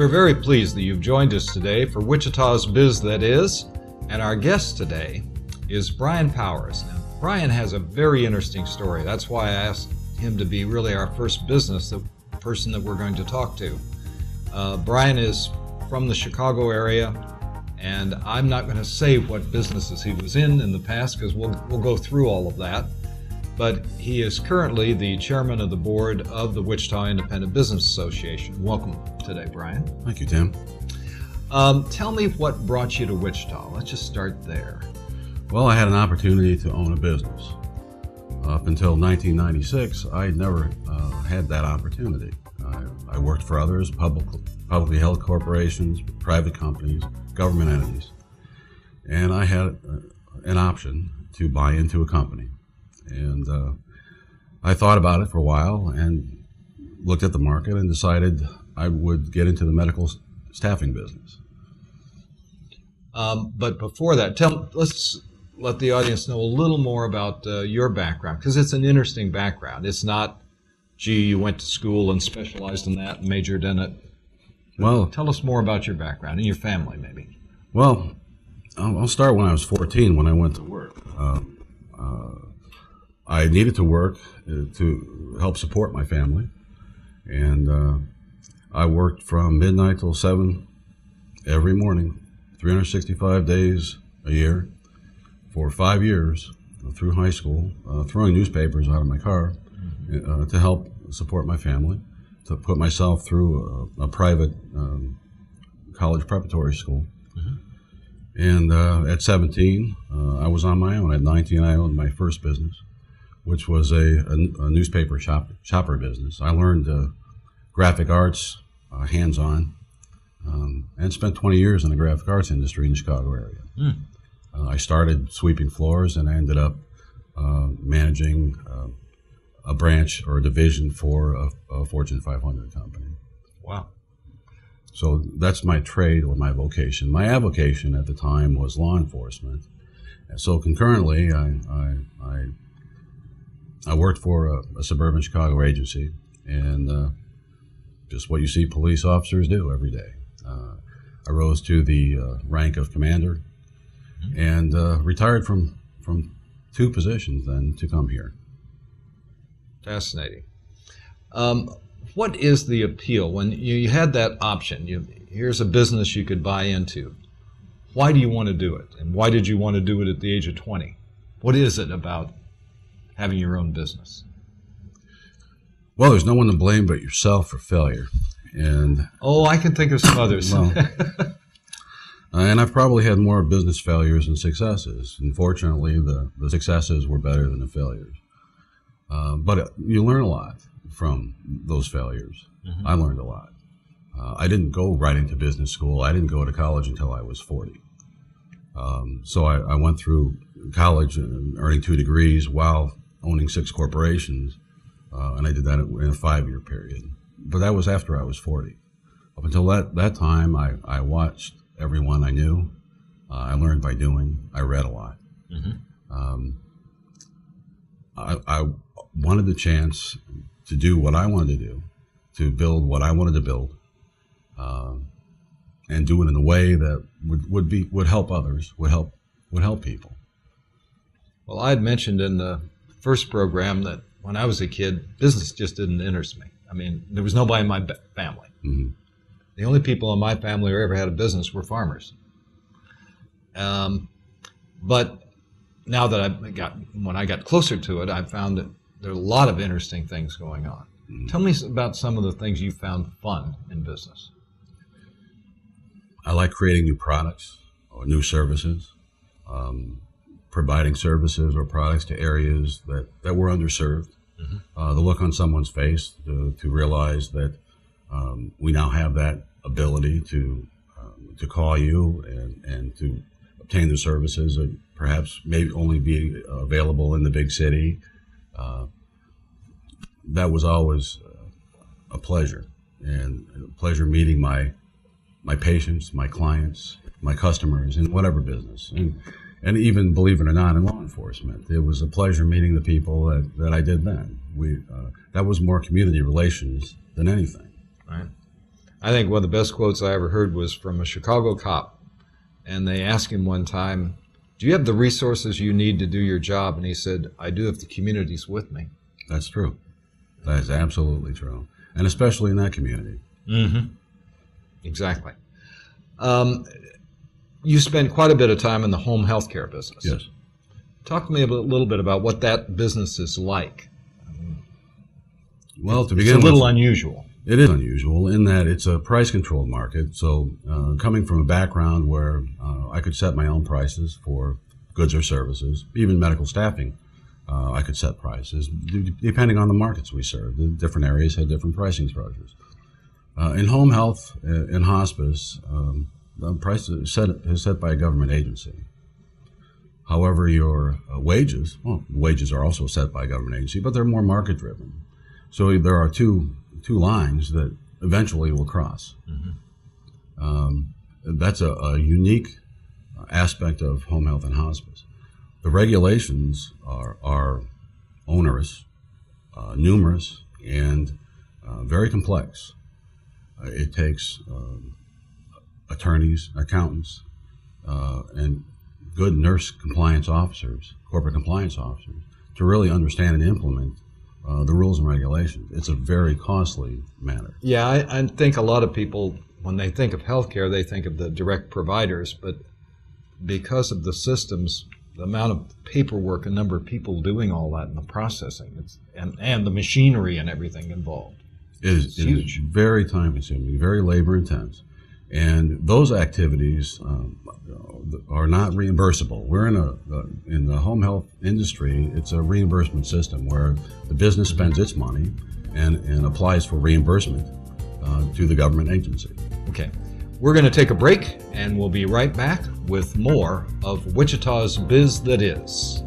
We're very pleased that you've joined us today for Wichita's Biz That Is, and our guest today is Brian Powers. Now, Brian has a very interesting story. That's why I asked him to be really our first business, the person that we're going to talk to. Brian is from the Chicago area, and I'm not going to say what businesses he was in the past because we'll go through all of that. But he is currently the chairman of the board of the Wichita Independent Business Association. Welcome today, Brian. Thank you, Tim. Tell me what brought you to Wichita. Let's just start there. Well, I had an opportunity to own a business. Up until 1996, I never had that opportunity. I worked for others, publicly held corporations, private companies, government entities, and I had an option to buy into a company. And I thought about it for a while and looked at the market and decided I would get into the medical staffing business. But before that, let's let the audience know a little more about your background, because it's an interesting background. It's not, gee, you went to school and specialized in that and majored in it. Well, tell us more about your background and your family, maybe. Well, I'll start when I was 14 when I went to work. I needed to work to help support my family, and I worked from midnight till 7 every morning, 365 days a year for 5 years through high school, throwing newspapers out of my car to help support my family, to put myself through a private college preparatory school. And at 17, I was on my own. At 19, I owned my first business, which was a newspaper shopper business. I learned graphic arts, hands-on, and spent 20 years in the graphic arts industry in the Chicago area. I started sweeping floors, and I ended up managing a branch or a division for a Fortune 500 company. Wow. So that's my trade or my vocation. My avocation at the time was law enforcement. And so concurrently, I worked for a suburban Chicago agency, and just what you see police officers do every day. I rose to the rank of commander and retired from 2 positions then to come here. Fascinating. What is the appeal when you had that option? Here's a business you could buy into. Why do you want to do it? And why did you want to do it at the age of 20? What is it about having your own business? Well, there's no one to blame but yourself for failure. And I can think of some others. Well, and I've probably had more business failures than successes. Unfortunately, the successes were better than the failures. But you learn a lot from those failures. I learned a lot. I didn't go right into business school. I didn't go to college until I was 40. So I went through college earning 2 degrees while owning 6 corporations, and I did that in a 5-year period. But that was after I was 40. Up until that time, I watched everyone I knew. I learned by doing. I read a lot. I wanted the chance to do what I wanted to do, to build what I wanted to build, and do it in a way that would help others, would help people. Well, I had mentioned in the first program that when I was a kid, business just didn't interest me. I mean, there was nobody in my family. The only people in my family who ever had a business were farmers. But now that when I got closer to it, I found that there are a lot of interesting things going on. Tell me about some of the things you found fun in business. I like creating new products or new services, providing services or products to areas that were underserved. The look on someone's face to realize that we now have that ability to call you and to obtain the services that perhaps may only be available in the big city. That was always a pleasure, and a pleasure meeting my patients, my clients, my customers in whatever business, and even, believe it or not, in law enforcement. It was a pleasure meeting the people that I did then. That was more community relations than anything. Right. I think one of the best quotes I ever heard was from a Chicago cop. And they asked him one time, do you have the resources you need to do your job? And he said, I do if the community's with me. That's true. That is absolutely true. And especially in that community. Mm-hmm. Exactly. You spend quite a bit of time in the home health care business. Yes. Talk to me a little bit about what that business is like. Well, to begin with, it's a little with, unusual. It is unusual in that it's a price-controlled market. So coming from a background where I could set my own prices for goods or services, even medical staffing, I could set prices depending on the markets we serve. The different areas had different pricing structures. In home health and hospice, the price is set by a government agency. However, your wages are also set by a government agency, but they're more market-driven. So there are two lines that eventually will cross. Mm-hmm. That's a unique aspect of home health and hospice. The regulations are onerous, numerous, and very complex. It takes attorneys, accountants, and good nurse compliance officers, corporate compliance officers, to really understand and implement the rules and regulations. It's a very costly matter. Yeah, I think a lot of people, when they think of healthcare, they think of the direct providers, but because of the systems, the amount of paperwork, a number of people doing all that and the processing, and the machinery and everything involved. It is very time-consuming, very labor-intense, and those activities are not reimbursable. We're in the home health industry. It's a reimbursement system where the business spends its money and applies for reimbursement to the government agency. Okay, we're going to take a break, and we'll be right back with more of Wichita's Biz That Is.